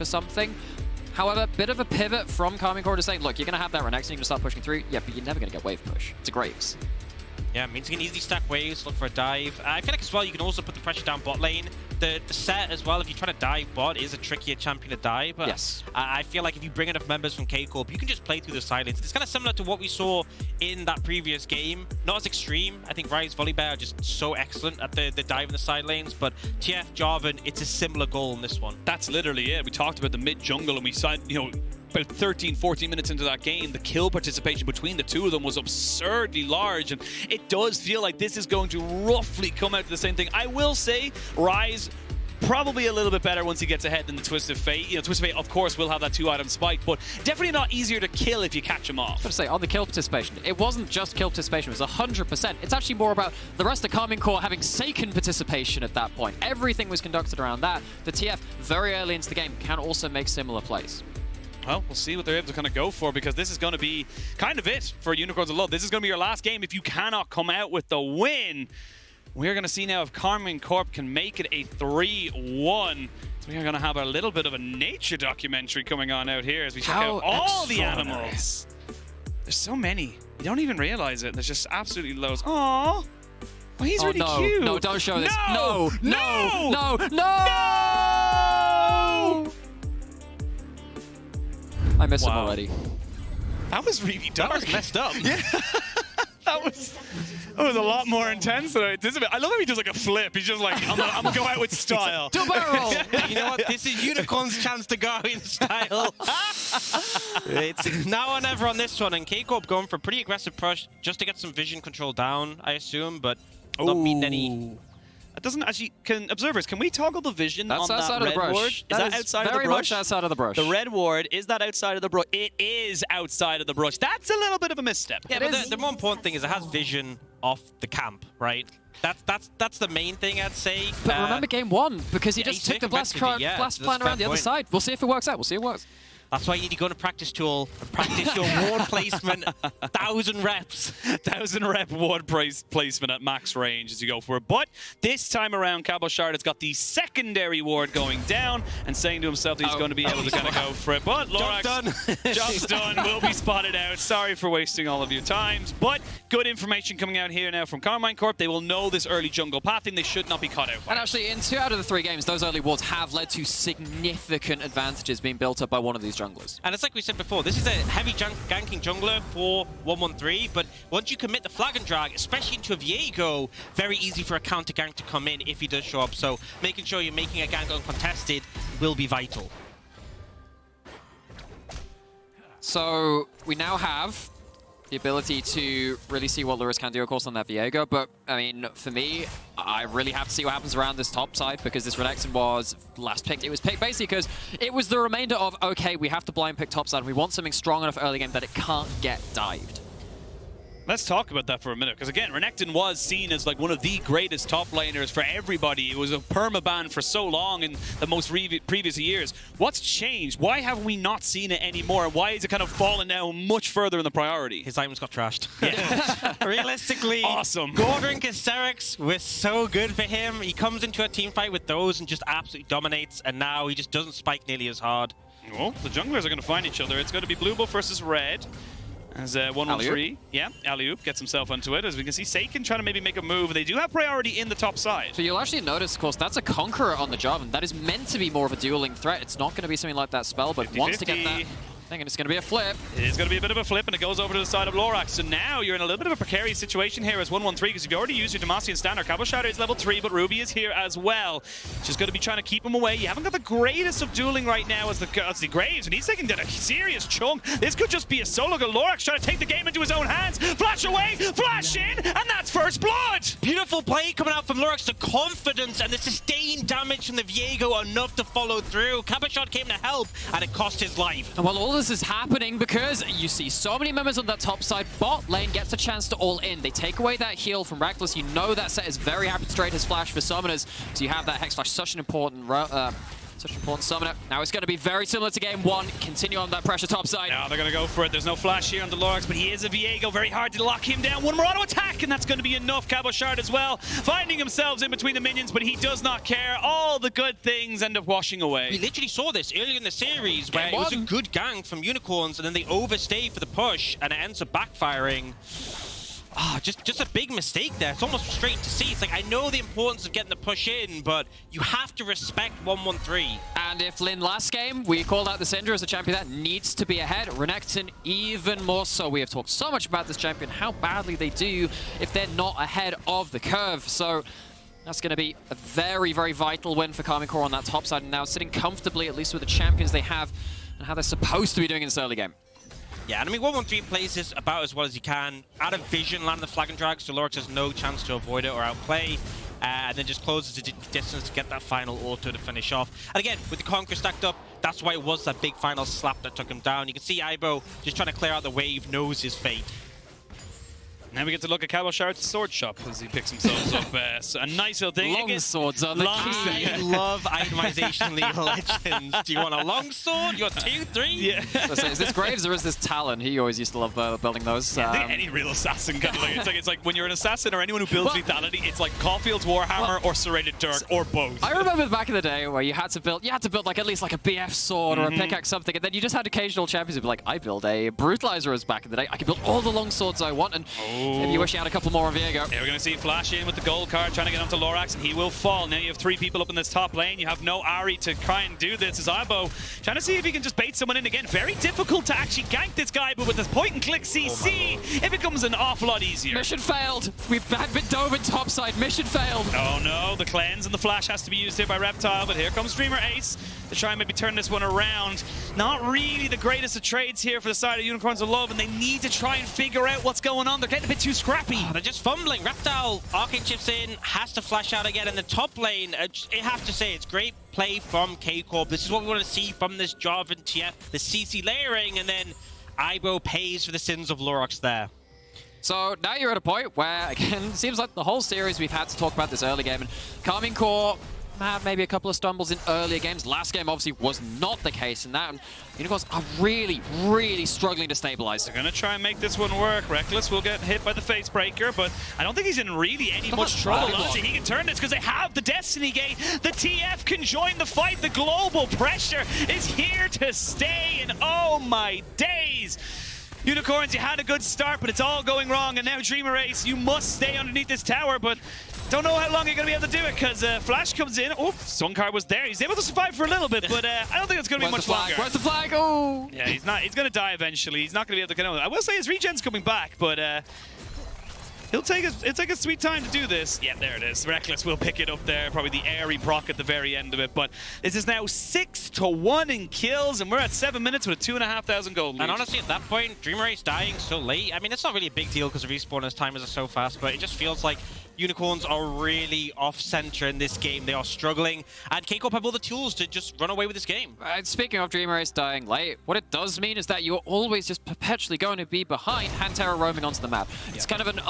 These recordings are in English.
for something. However, bit of a pivot from Karmine Corp to saying, look, you're going to have that Renex and you're going to start pushing through. Yeah, but you're never going to get wave push. It's a Graves. Yeah, it means you can easily stack waves, look for a dive. I feel like as well, you can also put the pressure down bot lane. The set as well, if you're trying to dive bot, is a trickier champion to dive. But yes. I feel like if you bring enough members from K-Corp, you can just play through the side lanes. It's kind of similar to what we saw in that previous game. Not as extreme. I think Rise Volibear are just so excellent at the dive in the side lanes. But TF, Jarvan, it's a similar goal in this one. That's literally it. We talked about the mid-jungle and we saw, about 13, 14 minutes into that game, the kill participation between the two of them was absurdly large, and it does feel like this is going to roughly come out to the same thing. I will say, Rise probably a little bit better once he gets ahead than the Twisted Fate. Twisted Fate, of course, will have that 2-item spike, but definitely not easier to kill if you catch him off. I was going to say, on the kill participation, it wasn't just kill participation, it was 100%. It's actually more about the rest of Karmine Corp having Seiken participation at that point. Everything was conducted around that. The TF, very early into the game, can also make similar plays. Well, we'll see what they're able to kind of go for, because this is going to be kind of it for Unicorns of Love. This is going to be your last game if you cannot come out with the win. We're going to see now if Karmine Corp can make it a 3-1. So we are going to have a little bit of a nature documentary coming on out here as we check out all the animals. There's so many. You don't even realize it. There's just absolutely loads. Aww. Oh, he's really cute. No, don't show this. No! No! No! No! No! I miss him already. That was really dark. That was messed up. Yeah. that was a lot more intense than I anticipated. I love how he does like a flip. He's just like, I'm gonna go out with style. Double barrel. You know what? This is Unicorn's chance to go in style. It's now or never on this one, and K-Corp going for a pretty aggressive push just to get some vision control down, I assume, but not mean any. It doesn't actually. Observers, can we toggle the vision on that outside of red the brush. ward? Is that outside of the brush? Very much outside of the brush. The red ward, is that outside of the brush? It is outside of the brush. That's a little bit of a misstep. Yeah, but the more important thing is it has vision off the camp, right? That's the main thing, I'd say. But remember game one, because he just took the blast plan around the other side. We'll see if it works out. We'll see if it works. That's why you need to go on a practice tool and practice your ward placement. 1,000 reps. 1,000 rep ward placement at max range as you go for it. But this time around, Cabochard has got the secondary ward going down and saying to himself that he's going to be able to kind of go for it. But Lorax, job's done, will be spotted out. Sorry for wasting all of your times. But good information coming out here now from Karmine Corp. They will know this early jungle pathing. They should not be caught out. And actually, in 2 out of the 3 games, those early wards have led to significant advantages being built up by one of these junglers. And it's like we said before, this is a heavy ganking jungler for 113, but once you commit the flag and drag, especially into a Viego, very easy for a counter gank to come in if he does show up. So making sure you're making a gank uncontested will be vital. So we now have the ability to really see what Lewis can do, of course, on that Viego. But, I mean, for me, I really have to see what happens around this top side, because this Renekton was last picked. It was picked basically because it was the remainder of, okay, we have to blind pick top side, and we want something strong enough early game that it can't get dived. Let's talk about that for a minute, because again, Renekton was seen as like one of the greatest top laners for everybody. It was a perma-ban for so long in the most previous years. What's changed? Why have we not seen it anymore? Why is it kind of fallen down much further in the priority? His items got trashed. Yeah. Realistically, awesome. Gordon Casterix was so good for him. He comes into a team fight with those and just absolutely dominates, and now he just doesn't spike nearly as hard. Well, the junglers are going to find each other. It's going to be Blue Buff versus Red. As 1-1-3, yeah, Alley-oop gets himself onto it. As we can see, Seiken trying to maybe make a move. They do have priority in the top side. So you'll actually notice, of course, that's a Conqueror on the job, and that is meant to be more of a dueling threat. It's not going to be something like that spell, but 50-50. Wants to get that. I think it's going to be a flip. It is going to be a bit of a flip, and it goes over to the side of Lorax. So now you're in a little bit of a precarious situation here as 1-1-3, because you've already used your Demacian Standard. Cabochard is level 3, but Ruby is here as well. She's going to be trying to keep him away. You haven't got the greatest of dueling right now as the Graves, and he's taking a serious chunk. This could just be a solo go. Lorax trying to take the game into his own hands. Flash away, flash in, and that's first blood! Beautiful play coming out from Lorax. The confidence and the sustained damage from the Viego enough to follow through. Cabochard came to help, and it cost his life. And while all this is happening, because you see so many members on that top side, bot lane gets a chance to all in. They take away that heal from REKKLES. You know that set is very happy to trade his flash for summoners, so you have that Hex Flash, such an important Such an important summoner. Now it's going to be very similar to game 1. Continue on that pressure top side. Now they're going to go for it. There's no flash here on the Lorax, but he is a Viego. Very hard to lock him down. One more auto attack, and that's going to be enough. Cabochard as well, finding himself in between the minions, but he does not care. All the good things end up washing away. We literally saw this earlier in the series where Game it was a 1. good gank from Unicorns, and then they overstayed for the push, and it ends up backfiring. Just a big mistake there. It's almost frustrating to see. It's like, I know the importance of getting the push in, but you have to respect 113. And if Lin last game, we called out the Syndra as a champion that needs to be ahead. Renekton even more so. We have talked so much about this champion, how badly they do if they're not ahead of the curve. So that's going to be a very, very vital win for Karmine Corp on that top side. And now sitting comfortably, at least with the champions they have, and how they're supposed to be doing in this early game. Yeah, and I mean, 113 plays this about as well as he can. Out of vision, land the flag and drag, so Lorax has no chance to avoid it or outplay. And then just closes the distance to get that final auto to finish off. And again, with the Conquer stacked up, that's why it was that big final slap that took him down. You can see Ibo just trying to clear out the wave, knows his fate. Now we get to look at Cabochard's sword shop as he picks himself up. So a nice little thing. Long swords are the key. I love itemization in League of Legends. Do you want a long sword? You want 2, 3? Yeah. Is this Graves or is this Talon? He always used to love building those. I think any real assassin kind of it's like when you're an assassin or anyone who builds lethality, it's like Caulfield's Warhammer or Serrated Dirk or both. I remember back in the day where you had to build like at least like a BF sword or a pickaxe something, and then you just had occasional champions who'd be like, I build a Brutalizer as back in the day. I can build all the long swords I want, and maybe you wish you had a couple more on Viego. Yeah, we're going to see Flash in with the gold card, trying to get onto Lorax, and he will fall. Now you have 3 people up in this top lane. You have no Ari to try and do this. As Ibo trying to see if he can just bait someone in again. Very difficult to actually gank this guy, but with this point-and-click CC, it becomes an awful lot easier. Mission failed. We've had been dove in topside. Mission failed. Oh no, the cleanse and the flash has to be used here by Reptile, but here comes Dreamer Ace to try and maybe turn this one around. Not really the greatest of trades here for the side of Unicorns of Love, and they need to try and figure out what's going on. They're getting a bit too scrappy. They're just fumbling. Reptile, Arcane chips in, has to flash out again in the top lane. I have to say, it's great play from K-Corp. This is what we want to see from this Jarvan TF, the CC layering, and then Ibo pays for the sins of Lorax there. So now you're at a point where, again, it seems like the whole series we've had to talk about this early game, and Karmine Corp had maybe a couple of stumbles in earlier games. Last game obviously was not the case in that, and Unicorns are really, really struggling to stabilize. They're going to try and make this one work. Rekkkles will get hit by the face breaker, but I don't think he's in really any much trouble. Honestly, he can turn this because they have the Destiny Gate. The TF can join the fight. The global pressure is here to stay, and oh my days. Unicorns, you had a good start, but it's all going wrong, and now Dreamer Ace, you must stay underneath this tower, but don't know how long you're going to be able to do it, because Flash comes in. Oh, Sunkar was there. He's able to survive for a little bit, but I don't think it's going to be much longer. Where's the flag? Oh! Yeah, he's not. He's going to die eventually. He's not going to be able to get out. I will say his regen's coming back, but it'll take a sweet time to do this. Yeah, there it is. Rekkkles will pick it up there. Probably the airy Brock at the very end of it. But this is now 6-1 in kills, and we're at 7 minutes with a 2,500 gold lead. And honestly, at that point, Dreamer Ace dying so late, I mean, it's not really a big deal because the respawn timers are so fast, but it just feels like Unicorns are really off-center in this game. They are struggling, and K-Corp have all the tools to just run away with this game. Speaking of Dreamer Ace dying late, what it does mean is that you're always just perpetually going to be behind Pantera roaming onto the map. It's kind of an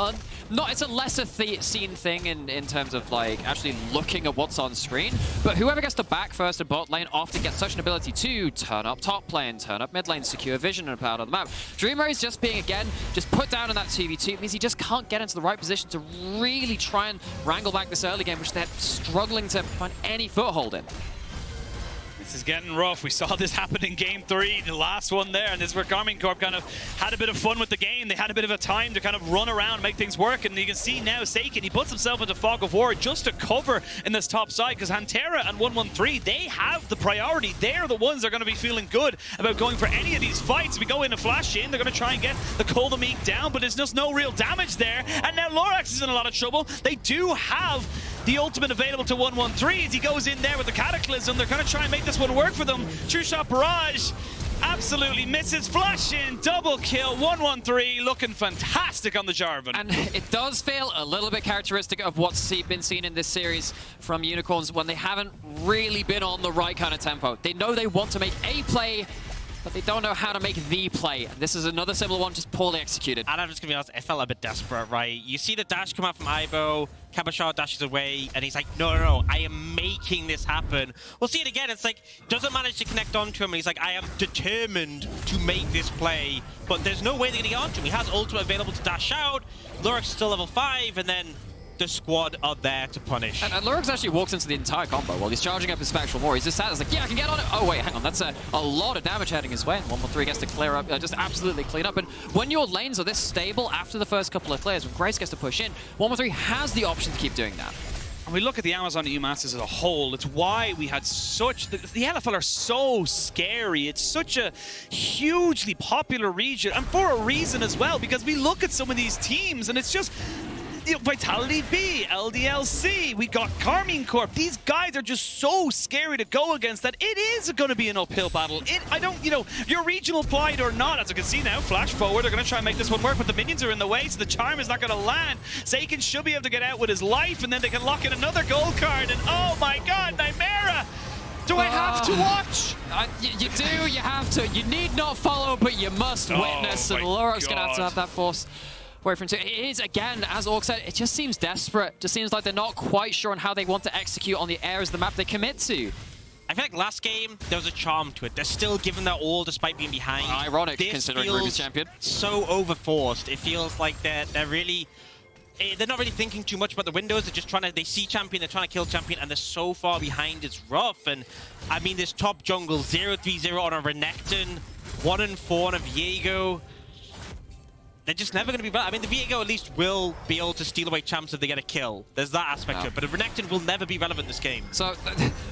it's a lesser seen thing in terms of like actually looking at what's on screen, but whoever gets to back first in bot lane often gets such an ability to turn up top lane, turn up mid lane, secure vision and out on the map. Dreamer Ace just being again just put down in that 2v2 means he just can't get into the right position to really try and wrangle back this early game, which they're struggling to find any foothold in. This is getting rough. We saw this happen in Game 3, the last one there, and this is where Karmine Corp kind of had a bit of fun with the game. They had a bit of a time to kind of run around, make things work, and you can see now Seiken, he puts himself into Fog of War just to cover in this top side, because Pantera and 113, they have the priority. They're the ones that are going to be feeling good about going for any of these fights. We go in and flash in, they're going to try and get the Koldameek down, but there's just no real damage there, and now Lorax is in a lot of trouble. They do have the ultimate available to 113 as he goes in there with the Cataclysm. They're going to try and make this one work for them. True Shot Barrage absolutely misses. Flash in, double kill, 113 looking fantastic on the Jarvan. And it does feel a little bit characteristic of what's been seen in this series from Unicorns when they haven't really been on the right kind of tempo. They know they want to make a play but they don't know how to make the play. This is another similar one, just poorly executed. And I'm just going to be honest, I felt a bit desperate, right? You see the dash come out from Ibo, Kabashar dashes away, and he's like, no, I am making this happen. We'll see it again. It's like, doesn't manage to connect onto him, and he's like, I am determined to make this play, but there's no way they're going to get onto him. He has ultimate available to dash out, Lurik's still level 5, and then the squad are there to punish. And Lurik's actually walks into the entire combo while he's charging up his Spectral War. He's just sat there, like, yeah, I can get on it. Oh, wait, hang on. That's a lot of damage heading his way. And 113 gets to clear up, just absolutely clean up. And when your lanes are this stable after the first couple of clears, when Grace gets to push in, 113 has the option to keep doing that. And we look at the Amazon EU Masters as a whole, it's why we had such... The LFL are so scary. It's such a hugely popular region, and for a reason as well, because we look at some of these teams and it's just... You know, Vitality B, LDLC, we got Karmine Corp. These guys are just so scary to go against that it is going to be an uphill battle. You're regional pride or not, as you can see now, flash forward, they're going to try and make this one work, but the minions are in the way, so the charm is not going to land. Seiken should be able to get out with his life, and then they can lock in another gold card, and oh my god, Nightmara! Do I have to watch? You do, you have to. You need not follow, but you must witness, and Lurik's going to have that force away from two. It is, again, as Orc said, it just seems desperate. Just seems like they're not quite sure on how they want to execute on the areas of the map they commit to. I feel like last game, there was a charm to it. They're still giving their all despite being behind. Ironic, considering Ruby's champion. So overforced. It feels like they're really... They're not really thinking too much about the windows. They're just trying to... They see champion, they're trying to kill champion, and they're so far behind, it's rough. And, I mean, this top jungle, 0-3-0 on a Renekton, 1-4 on a Viego. They're just never going to be... I mean, the Viego at least will be able to steal away champs if they get a kill. There's that aspect to it. But a Renekton will never be relevant this game. So,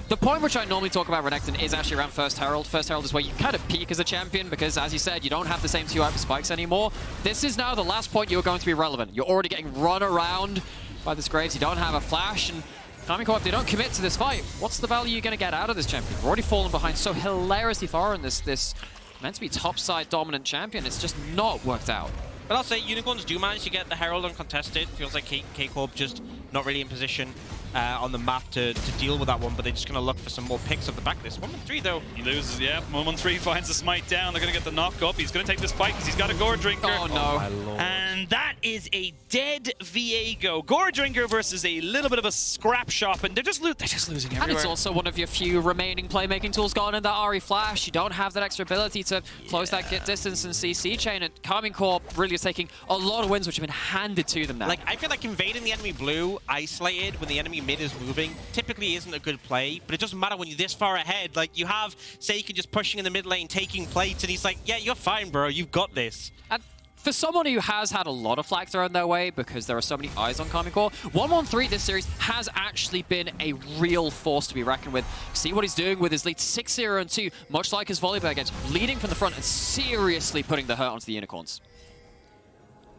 the point which I normally talk about Renekton is actually around First Herald. First Herald is where you kind of peak as a champion because, as you said, you don't have the same 2 hyper spikes anymore. This is now the last point you're going to be relevant. You're already getting run around by this Graves. You don't have a flash. And Karmine Corp, if they don't commit to this fight, what's the value you're going to get out of this champion? We're already fallen behind so hilariously far in this meant to be topside dominant champion. It's just not worked out. But I'll say Unicorns do manage to get the Herald uncontested. Feels like K-Corp just not really in position on the map to deal with that one, but they're just going to look for some more picks up the back of this. 1-3 though. He loses, yeah. 1-3 finds the smite down. They're going to get the knock up. He's going to take this fight because he's got a Gore Drinker. Oh, no. And that is a dead Viego. Gore Drinker versus a little bit of a scrap shop, and they're just losing everywhere. And it's also one of your few remaining playmaking tools gone in that Ari Flash. You don't have that extra ability to close that distance and CC chain, and Karmine Corp really is taking a lot of wins which have been handed to them now. Like, I feel like invading the enemy blue, isolated, when the enemy mid is moving, typically isn't a good play, but it doesn't matter when you're this far ahead. Like, you have Seiken just pushing in the mid lane, taking plates, and he's like, yeah, you're fine, bro, you've got this. And for someone who has had a lot of flag thrown their way because there are so many eyes on Karmine Corp, 1-1-3 this series has actually been a real force to be reckoned with. See what he's doing with his lead 6-0-2, much like his Volibear games, leading from the front and seriously putting the hurt onto the Unicorns.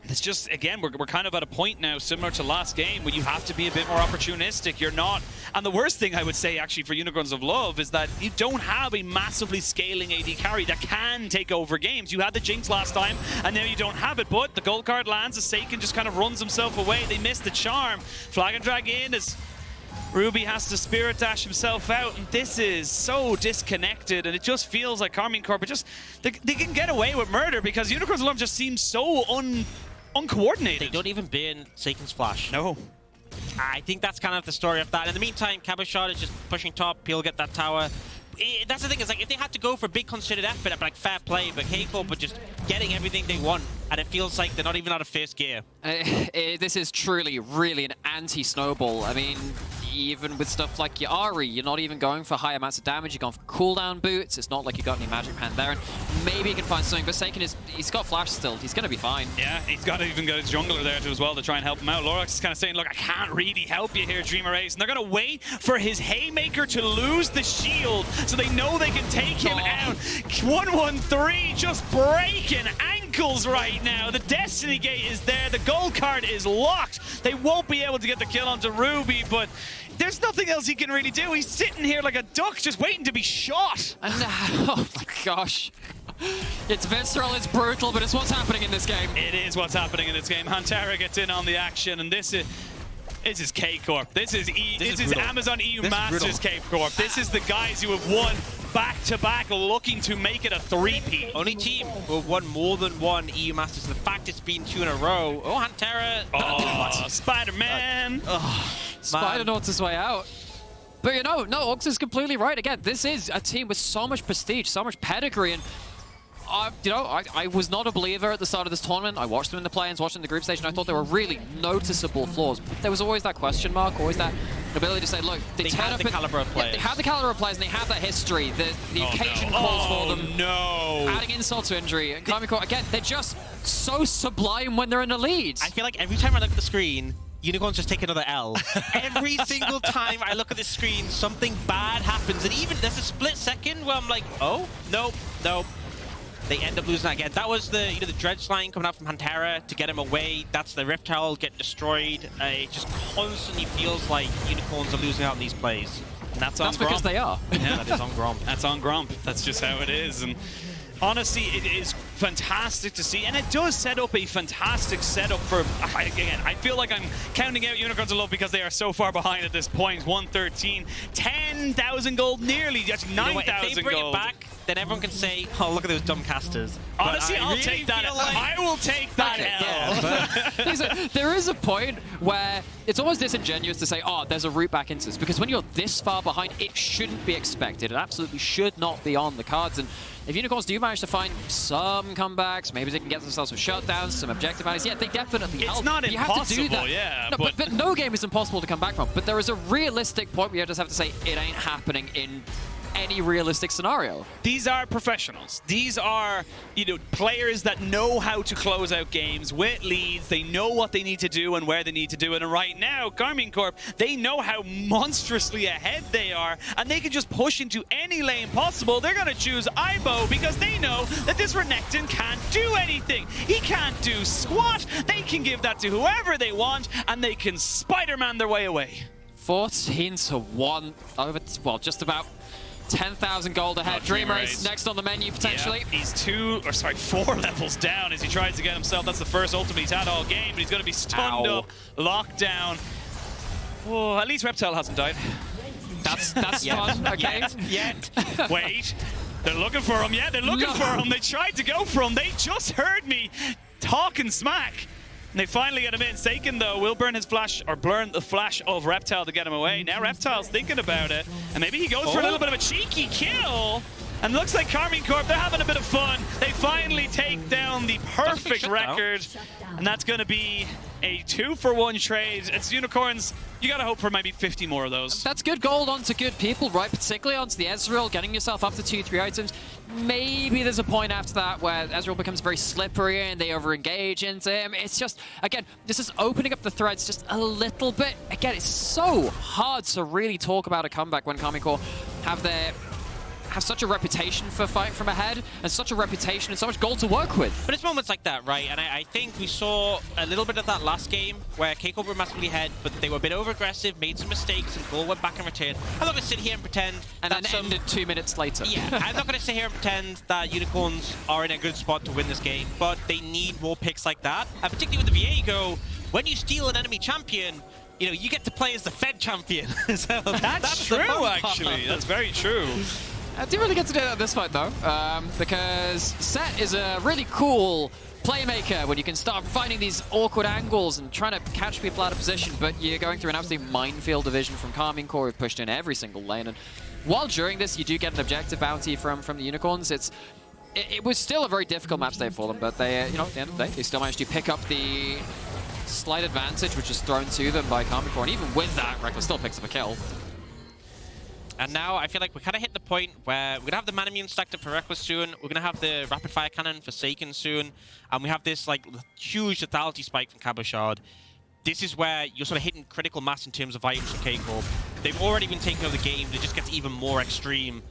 It's just, again, we're kind of at a point now, similar to last game, where you have to be a bit more opportunistic. You're not... And the worst thing I would say, actually, for Unicorns of Love is that you don't have a massively scaling AD carry that can take over games. You had the Jinx last time, and now you don't have it. But the gold card lands, as Seiken just kind of runs himself away. They missed the charm. Flag and drag in as Ruby has to spirit dash himself out, and this is so disconnected, and it just feels like Karmine Corp, they can get away with murder because Unicorns of Love just seems so uncoordinated. They don't even burn Seiken's flash. No. I think that's kind of the story of that. In the meantime, Kabashar is just pushing top. He'll get that tower. That's the thing, is like, if they had to go for a big considered effort, I'd be like, fair play, but K-Corp are just getting everything they want, and it feels like they're not even out of first gear. This is truly, really an anti-snowball. I mean, even with stuff like Yari, you're not even going for high amounts of damage, you're going for cooldown boots. It's not like you got any magic hand there, and maybe he can find something, but Seiken he's got flash still. He's going to be fine. Yeah, he's got to even get his jungler there too as well to try and help him out. Lorax is kind of saying, look, I can't really help you here, Dreamer Ace, and they're going to wait for his Haymaker to lose the shield so they know they can take him out. 1-1-3 just breaking ankles right now. The Destiny Gate is there. The gold card is locked. They won't be able to get the kill onto Ruby, but there's nothing else he can really do. He's sitting here like a duck just waiting to be shot. And oh my gosh. It's visceral, it's brutal, but it's what's happening in this game. It is what's happening in this game. Hantara gets in on the action, and this is K-Corp. This is Amazon EU Masters K-Corp. This is the guys who have won back-to-back, looking to make it a three-peat. Only team who have won more than one EU Masters. The fact it's been 2 in a row. Oh, Hantera. Oh, Spider-Man. Spider knows his way out. But you know, no, Ox is completely right. Again, this is a team with so much prestige, so much pedigree, and you know, I was not a believer at the start of this tournament. I watched them in the play-ins, watched them in the group stage, and I thought there were really noticeable flaws. But there was always that question mark, always that ability to say, look, they turn have up the caliber of players. Yeah, they have the caliber of players, and they have that history. The occasion calls for them. No. Adding insult to injury. And Karmine Corp, again, they're just so sublime when they're in the lead. I feel like every time I look at the screen, Unicorns just take another L. Every single time I look at the screen, something bad happens. And even there's a split second where I'm like, oh, nope. They end up losing that again. That was the the dredge line coming out from Hantera to get him away. That's the Reptile get destroyed. It just constantly feels like Unicorns are losing out in these plays. And that's on because Gromp. they are. Yeah, that is on Gromp. That's on Gromp. That's just how it is. And honestly, it is fantastic to see, and it does set up a fantastic setup for, again, I feel like I'm counting out Unicorns of Love because they are so far behind at this point. 113, 10,000 gold, nearly, that's 9,000 gold. If they bring it back, then everyone can say, oh, look at those dumb casters. Honestly, But I'll really take that. feel like- I will take that L. There is a point where it's almost disingenuous to say, oh, there's a route back into this, because when you're this far behind, it shouldn't be expected. It absolutely should not be on the cards. And if Unicorns do manage to find some comebacks, maybe they can get themselves some shutdowns, some objective values. Yeah, they definitely help. It's not you have to do impossible, that. yeah. No, but no game is impossible to come back from. But there is a realistic point where you just have to say, it ain't happening in any realistic scenario. These are professionals. These are, players that know how to close out games with leads. They know what they need to do and where they need to do it. And right now, Karmine Corp, they know how monstrously ahead they are, and they can just push into any lane possible. They're going to choose Ibo because they know that this Renekton can't do anything. He can't do squat. They can give that to whoever they want, and they can Spider-Man their way away. 14 to 1 over, well, just about 10,000 gold ahead. Dreamer is next on the menu, potentially. Yeah, he's 4 levels down as he tries to get himself. That's the first ultimate he's had all game, but he's going to be stunned up, locked down. Oh, at least Reptile hasn't died. That's fun, okay? Yet. Wait, they're looking for him. Yeah, they're looking for him. They tried to go for him. They just heard me talking smack. And they finally get him in. Seiken, though, will burn his flash, or burn the flash of Reptile to get him away. Now Reptile's thinking about it. And maybe he goes for a little bit of a cheeky kill. And looks like Karmine Corp, they're having a bit of fun. They finally take down the perfect record. And that's going to be a 2-for-1 trade. It's Unicorns. You got to hope for maybe 50 more of those. That's good gold onto good people, right? Particularly onto the Ezreal, getting yourself up to 2-3 items. Maybe there's a point after that where Ezreal becomes very slippery and they over-engage into him. It's just, again, this is opening up the threads just a little bit. Again, it's so hard to really talk about a comeback when Karmine Corp have such a reputation for fighting from ahead and such a reputation and so much gold to work with. But it's moments like that, right? And I think we saw a little bit of that last game where K-Corp were massively ahead, but they were a bit over-aggressive, made some mistakes, and goal went back in return. I'm not going to sit here and pretend... And then ended 2 minutes later. Yeah, I'm not going to sit here and pretend that Unicorns are in a good spot to win this game, but they need more picks like that. And particularly with the Viego, when you steal an enemy champion, you get to play as the Fed champion. So that's true, actually. That's very true. I didn't really get to do that this fight, though, because Set is a really cool playmaker when you can start finding these awkward angles and trying to catch people out of position, but you're going through an absolute minefield division from Karmine Corp, who've pushed in every single lane. And while during this, you do get an objective bounty from the Unicorns, it was still a very difficult match day for them, but they, at the end of the day, they still managed to pick up the slight advantage, which is thrown to them by Karmine Corp, and even with that, Rekkkles still picks up a kill. And now I feel like we kind of hit the point where we're going to have the Man Immune stacked up for Rekkkles soon. We're going to have the Rapid Fire Cannon for Seiken soon. And we have this huge lethality spike from Cabochard. This is where you're sort of hitting critical mass in terms of items for K-Corp. They've already been taking over the game. It just gets even more extreme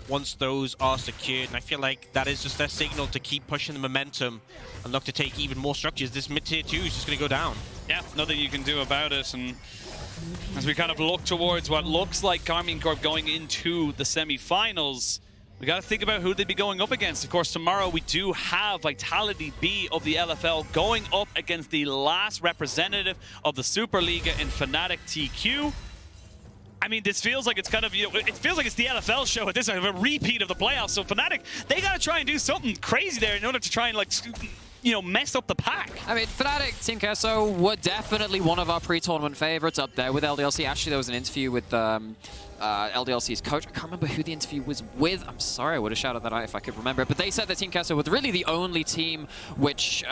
once those are secured. And I feel like that is just their signal to keep pushing the momentum and look to take even more structures. This mid-tier 2 is just going to go down. Yeah, nothing you can do about it. And as we kind of look towards what looks like Karmine Corp going into the semi-finals, we got to think about who they'd be going up against. Of course, tomorrow we do have Vitality B of the LFL going up against the last representative of the Superliga in Fnatic TQ. I mean, this feels like it's kind of, it feels like it's the LFL show at this time, a repeat of the playoffs. So Fnatic, they got to try and do something crazy there in order to try and, like, mess up the pack. I mean, Fnatic, Team Queso were definitely one of our pre-tournament favorites up there with LDLC. Actually, there was an interview with LDLC's coach. I can't remember who the interview was with. I'm sorry, I would have shouted that out if I could remember it. But they said that Team Queso was really the only team which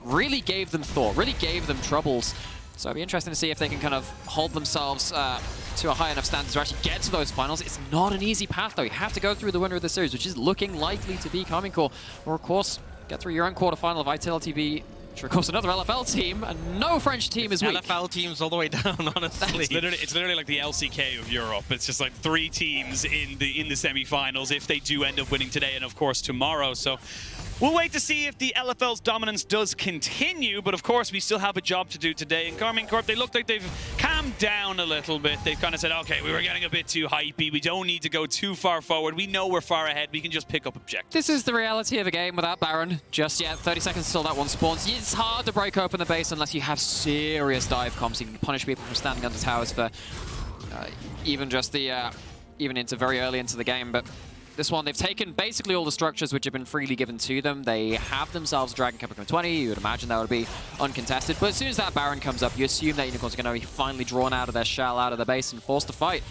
really gave them thought, really gave them troubles. So it'll be interesting to see if they can kind of hold themselves to a high enough standard to actually get to those finals. It's not an easy path, though. You have to go through the winner of the series, which is looking likely to be Karmine Corp, or, of course, get through your own quarterfinal of ITLTV, which, of course, another LFL team, and no French team is weak. LFL teams all the way down, honestly. It's literally like the LCK of Europe. It's just like 3 teams in the semi-finals if they do end up winning today and, of course, tomorrow. So we'll wait to see if the LFL's dominance does continue, but of course we still have a job to do today. And Karmine Corp, they look like they've calmed down a little bit. They've kind of said, okay, we were getting a bit too hypey. We don't need to go too far forward. We know we're far ahead. We can just pick up objectives. This is the reality of a game without Baron just yet. 30 seconds until that one spawns. It's hard to break open the base unless you have serious dive comps. You can punish people from standing under towers for even just the even into very early into the game. But this one, they've taken basically all the structures which have been freely given to them. They have themselves Dragon Capricorn 20. You would imagine that would be uncontested. But as soon as that Baron comes up, you assume that Unicorns are going to be finally drawn out of their shell, out of the base, and forced to fight.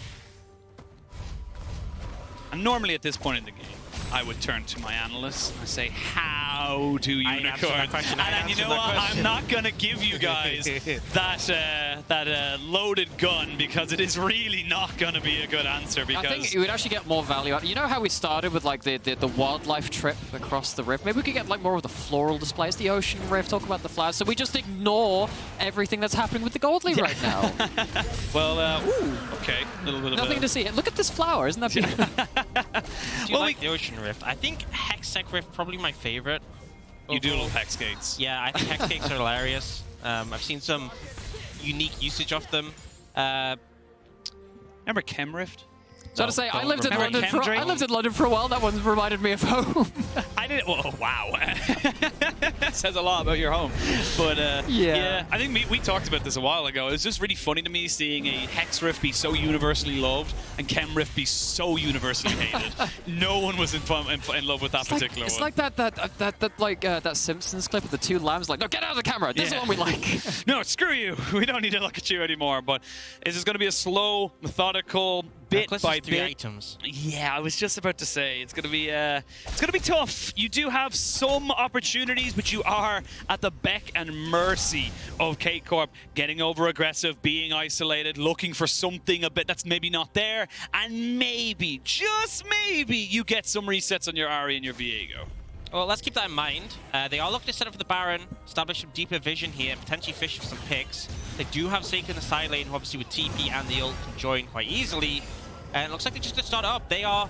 And normally at this point in the game, I would turn to my analysts and say, how do Unicorns? And you know what? I'm not going to give you guys that loaded gun, because it is really not going to be a good answer. Because I think you would actually get more value out. You know how we started with like the wildlife trip across the rift? Maybe we could get like more of the floral displays, the ocean rift, talk about the flowers. So we just ignore everything that's happening with the gold leaf right now. Well, ooh, okay. A little bit Nothing to see. Look at this flower. Isn't that beautiful? Do you like the ocean rift? I think Hextech rift probably my favorite. You do love hex gates. Yeah, I think hex gates are hilarious. I've seen some unique usage of them. Remember Chem Rift? So to say, I lived in London for a while. That one reminded me of home. I didn't. Oh, wow. That says a lot about your home. But yeah, I think we talked about this a while ago. It was just really funny to me seeing a Hex Rift be so universally loved and Chem Rift be so universally hated. No one was in love with that particular one. It's like that Simpsons clip of the 2 lambs. Like, no, get out of the camera. This is the one we like. No, screw you. We don't need to look at you anymore. But this is going to be a slow, methodical, bit by bit. 3 items. Yeah, I was just about to say it's gonna be tough. You do have some opportunities, but you are at the beck and mercy of K Corp, getting over aggressive, being isolated, looking for something a bit that's maybe not there, and maybe, just maybe, you get some resets on your Ari and your Viego. Well, let's keep that in mind. They are looking to set up for the Baron, establish some deeper vision here, potentially fish for some picks. They do have Seika in the side lane, who obviously with TP and the ult can join quite easily. And it looks like they're just going to start up. They are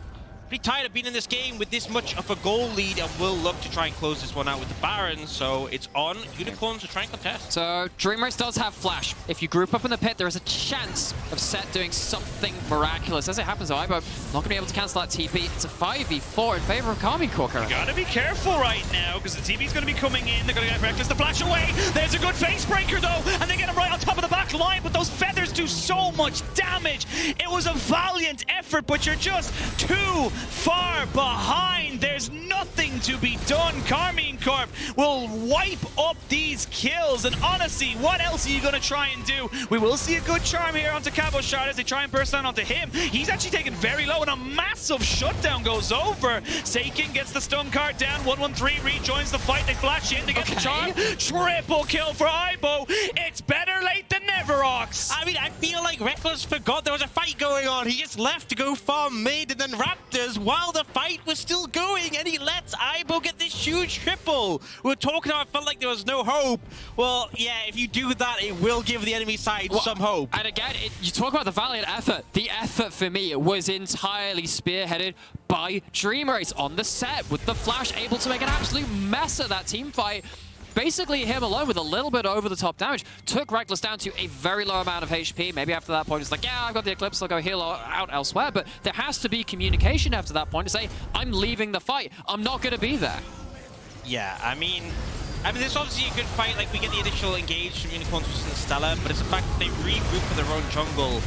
pretty tired of being in this game with this much of a goal lead, and will look to try and close this one out with the Baron. So it's on Unicorns to try and contest. So Dream Race does have Flash. If you group up in the pit, there is a chance of Set doing something miraculous. As it happens, though, Ibo not going to be able to cancel that TP. It's a 5v4 in favor of Karmine Corp. You gotta be careful right now, because the TP's going to be coming in. They're going to get Rekklles to flash away. There's a good face breaker, though, and they get him right on top of the back line, but those feathers do so much damage. It was a valiant effort, but you're just too far behind. There's nothing to be done. Karmine Corp will wipe up these kills, and honestly, what else are you going to try and do? We will see a good charm here onto Cabo Shard as they try and burst down onto him. He's actually taken very low, and a massive shutdown goes over. Seiken gets the stun card down. 113 rejoins the fight. They flash in to get the charm. Triple kill for Ibo. It's better late than never, Ox. I mean, I feel like Rekkles forgot there was a fight going on. He just left to go farm mid and then Raptors while the fight was still going, and he lets Ibo get this huge triple. We were talking about, I felt like there was no hope. Well, yeah, if you do that, it will give the enemy side some hope. And again, you talk about the valiant effort. The effort for me was entirely spearheaded by Dream Race on the set, with the Flash able to make an absolute mess of that team fight. Basically, him alone with a little bit over-the-top damage took Rekkles down to a very low amount of HP. Maybe after that point, it's like, yeah, I've got the Eclipse, I'll go heal out elsewhere. But there has to be communication after that point to say, I'm leaving the fight. I'm not going to be there. Yeah, I mean, it's obviously a good fight. Like, we get the initial engage from Unicorns versus Stella, but it's the fact that they regroup for their own jungle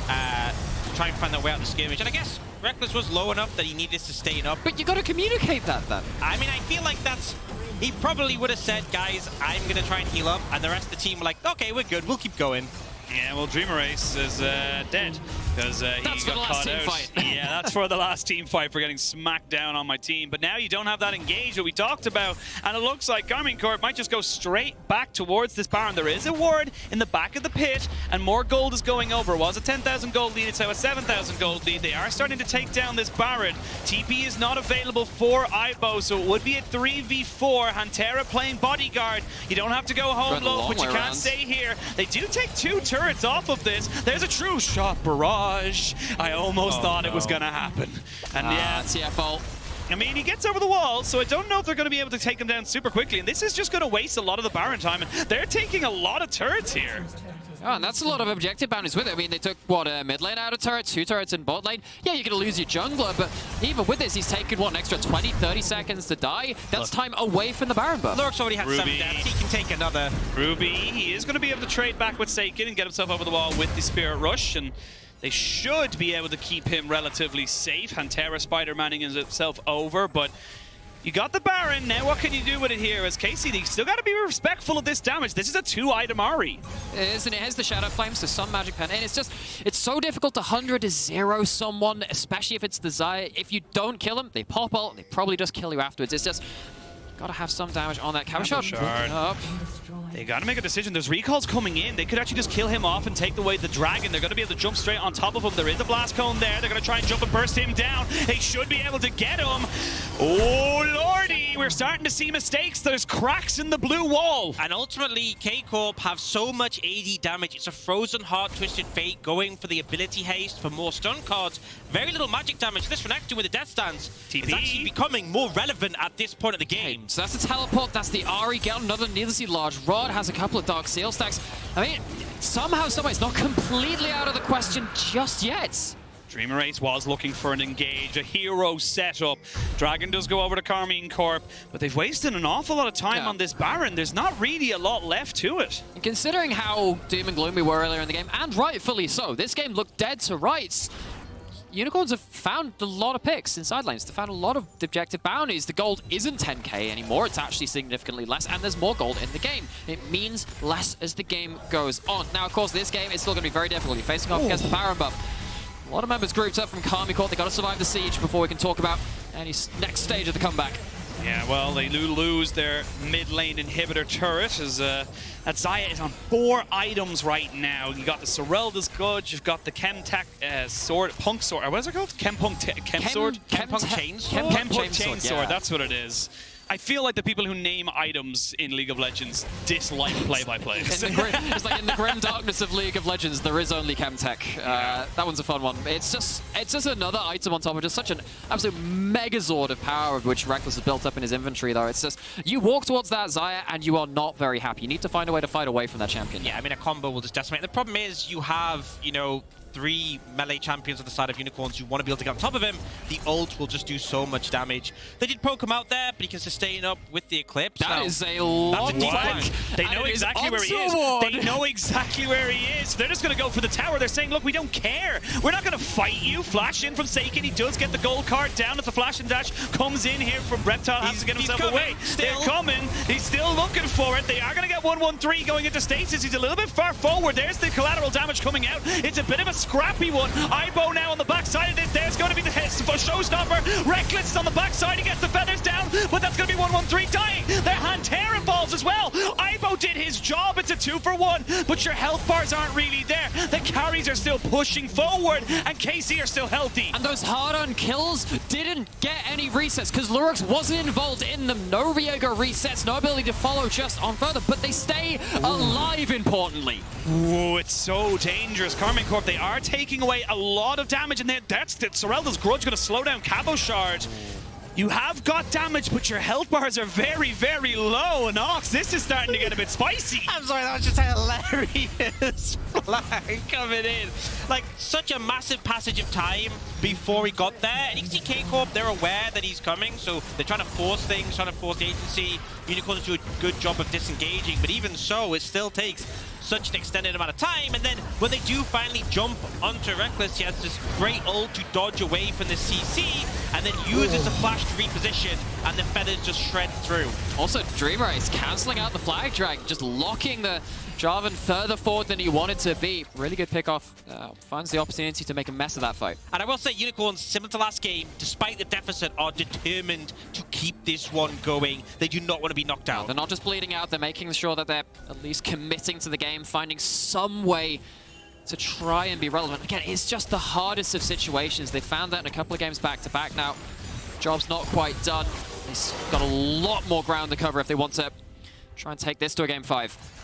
to try and find their way out of the skirmish. And I guess Rekkless was low enough that he needed to stay up. But you got to communicate that then. I mean, I feel like that's... He probably would have said, guys, I'm going to try and heal up. And the rest of the team were like, okay, we're good. We'll keep going. Yeah, well, Dreamer Ace is dead because he got caught out. Fight. Yeah, that's for the last team fight for getting smacked down on my team. But now you don't have that engage that we talked about, and it looks like Karmine Corp might just go straight back towards this Baron. There is a ward in the back of the pit, and more gold is going over. It was a 10,000 gold lead, it's now a 7,000 gold lead. They are starting to take down this Baron. TP is not available for Ibo, so it would be a 3v4. Hantera playing bodyguard. You don't have to go home low, but you can't stay here. They do take 2 turrets off of this. There's a true shot barrage. I almost thought it was going to happen. And yeah, TFO. I mean, he gets over the wall, so I don't know if they're going to be able to take him down super quickly. And this is just going to waste a lot of the Baron time. And they're taking a lot of turrets here. Oh, and that's a lot of objective bounties with it. I mean, they took, what, mid lane out of turrets, 2 turrets in bot lane. Yeah, you're going to lose your jungler, but even with this, he's taken, what, an extra 20, 30 seconds to die? That's time away from the Baron buff. Lurk's already had 7 deaths. He can take another. Ruby, he is going to be able to trade back with Seiken and get himself over the wall with the Spirit Rush, and they should be able to keep him relatively safe. Hantera Spider-Manning himself over, but you got the Baron. Now what can you do with it here? As Casey, you still got to be respectful of this damage. This is a 2-item Ahri. It is, and it has the Shadow Flames, so some magic pen. And it's just, it's so difficult to 100-0 someone, especially if it's the Xayah. If you don't kill them, they pop ult, they probably just kill you afterwards. It's just, gotta have some damage on that Cabo Shard. They gotta make a decision. There's recalls coming in. They could actually just kill him off and take away the dragon. They're gonna be able to jump straight on top of him. There is a blast cone there. They're gonna try and jump and burst him down. They should be able to get him. Oh lordy, we're starting to see mistakes. There's cracks in the blue wall. And ultimately, K-Corp have so much AD damage. It's a frozen heart, twisted fate, going for the ability haste for more stun cards. Very little magic damage. This Renekton with the death stance is actually becoming more relevant at this point of the game. So that's the teleport, that's the Ahri, get another needlessly large rod, has a couple of dark seal stacks. I mean, somehow, it's not completely out of the question just yet. Dreamer Ace was looking for an engage, a hero setup. Dragon does go over to Karmine Corp, but they've wasted an awful lot of time on this Baron. There's not really a lot left to it. And considering how doom and gloom we were earlier in the game, and rightfully so, this game looked dead to rights. Unicorns have found a lot of picks in side lanes. They've found a lot of objective bounties. The gold isn't 10k anymore. It's actually significantly less, and there's more gold in the game. It means less as the game goes on. Now, of course, this game is still going to be very difficult. You're facing off against the Baron buff. A lot of members grouped up from Karmine Corp. They got to survive the siege before we can talk about any next stage of the comeback. Yeah, well, they lose their mid lane inhibitor turret as that Xayah is on 4 items right now. You got the Sorelda's Gudge, you've got the Chemtech sword, Punk sword, what is it called? Chempunk sword? Chempunk Chainsword? Chempunk Chainsword, that's what it is. I feel like the people who name items in League of Legends dislike play-by-play. It's like in the grim darkness of League of Legends, there is only Chemtech. That one's a fun one. It's just another item on top of just such an absolute megazord of power of which Rekkless has built up in his inventory, though. It's just, you walk towards that Xayah and you are not very happy. You need to find a way to fight away from that champion. Yeah, I mean, a combo will just decimate. The problem is you have, you know, 3 melee champions on the side of Unicorns. You want to be able to get on top of him. The ult will just do so much damage. They did poke him out there, but he can sustain up with the Eclipse. That is a long flank. They know exactly where he is. They know exactly where he is. They're just going to go for the tower. They're saying, look, we don't care. We're not going to fight you. Flash in from Seiken. He does get the gold card down at the flash and dash. Comes in here from Reptile. Has to get himself away. They're coming. He's still looking for it. They are going to get 1-1-3 going into stasis. He's a little bit far forward. There's the collateral damage coming out. It's a bit of a scrappy one. Ibo now on the backside of it. There's going to be the showstopper. Rekkless on the backside. He gets the feathers down, but that's going to be 1-1-3 dying. Their Hantera falls as well. Ibo did his job. It's a 2-for-1, but your health bars aren't really there. The carries are still pushing forward, and KC are still healthy. And those hard-earned kills didn't get any resets because Lurix wasn't involved in them. No Viego resets, no ability to follow just on further, but they stay alive, importantly. Ooh, it's so dangerous. Karmine Corp, they are taking away a lot of damage, and that's the Sorelda's Grudge going to slow down Cabo Shard. You have got damage, but your health bars are very, very low. And Ox, this is starting to get a bit spicy. I'm sorry, that was just hilarious flag coming in. Like, such a massive passage of time before he got there. And you can see K-Corp, they're aware that he's coming, so they're trying to force things, trying to force the agency. Unicorns do a good job of disengaging, but even so, it still takes such an extended amount of time. And then when they do finally jump onto Rekklles, he has this great ult to dodge away from the CC, and then uses the flash to reposition, and the feathers just shred through. Also, Dreamer is cancelling out the flag drag, just locking the Jarvan further forward than he wanted to be. Really good pickoff. Finds the opportunity to make a mess of that fight. And I will say, Unicorns, similar to last game, despite the deficit, are determined to keep this one going. They do not want to be knocked out. They're not just bleeding out, they're making sure that they're at least committing to the game, finding some way to try and be relevant. Again, it's just the hardest of situations. They found that in a couple of games back-to-back now. Job's not quite done. They've got a lot more ground to cover if they want to try and take this to a game 5.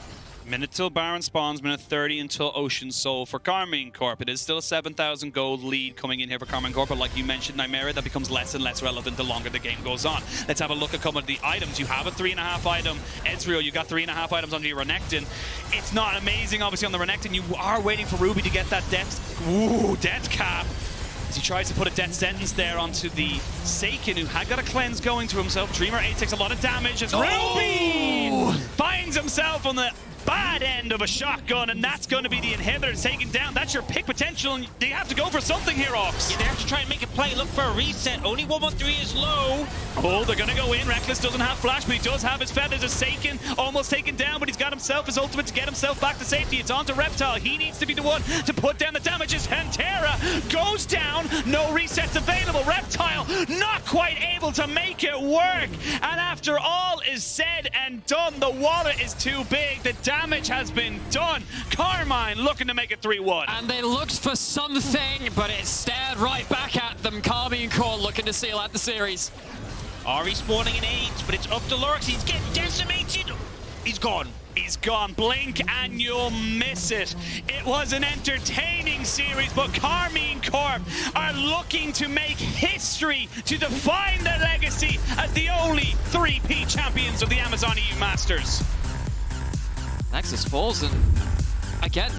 Minute till Baron spawns, minute 30 until Ocean Soul for Karmine Corp. It is still a 7,000 gold lead coming in here for Karmine Corp, but like you mentioned, Nymera, that becomes less and less relevant the longer the game goes on. Let's have a look at some of the items. You have a 3.5 item Ezreal, you got 3.5 items under your Renekton. It's not amazing, obviously, on the Renekton. You are waiting for Ruby to get that death cap. As he tries to put a death sentence there onto the Seiken, who had got a cleanse going to himself. Dreamer 8 takes a lot of damage as Ruby finds himself on the bad end of a shotgun, and that's going to be the inhibitor taken down. That's your pick potential, and they have to go for something here, Ox. Yeah, they have to try and make a play, look for a reset. Only 113 is low. Oh, they're going to go in. Rekklles doesn't have flash, but he does have his feathers. A Seiken almost taken down, but he's got himself his ultimate to get himself back to safety. It's on to Reptile. He needs to be the one to put down the damages. Pantera goes down. No resets available. Reptile not quite able to make it work. And after all is said and done, the wallet is too big. The damage has been done. Karmine looking to make it 3-1. And they looked for something, but it stared right back at them. Karmine Corp looking to seal out the series. Ari spawning in 8, but it's up to Lorix. He's getting decimated. He's gone. He's gone. Blink and you'll miss it. It was an entertaining series, but Karmine Corp are looking to make history to define their legacy as the only 3P champions of the Amazon EU Masters. Nexus falls, and again,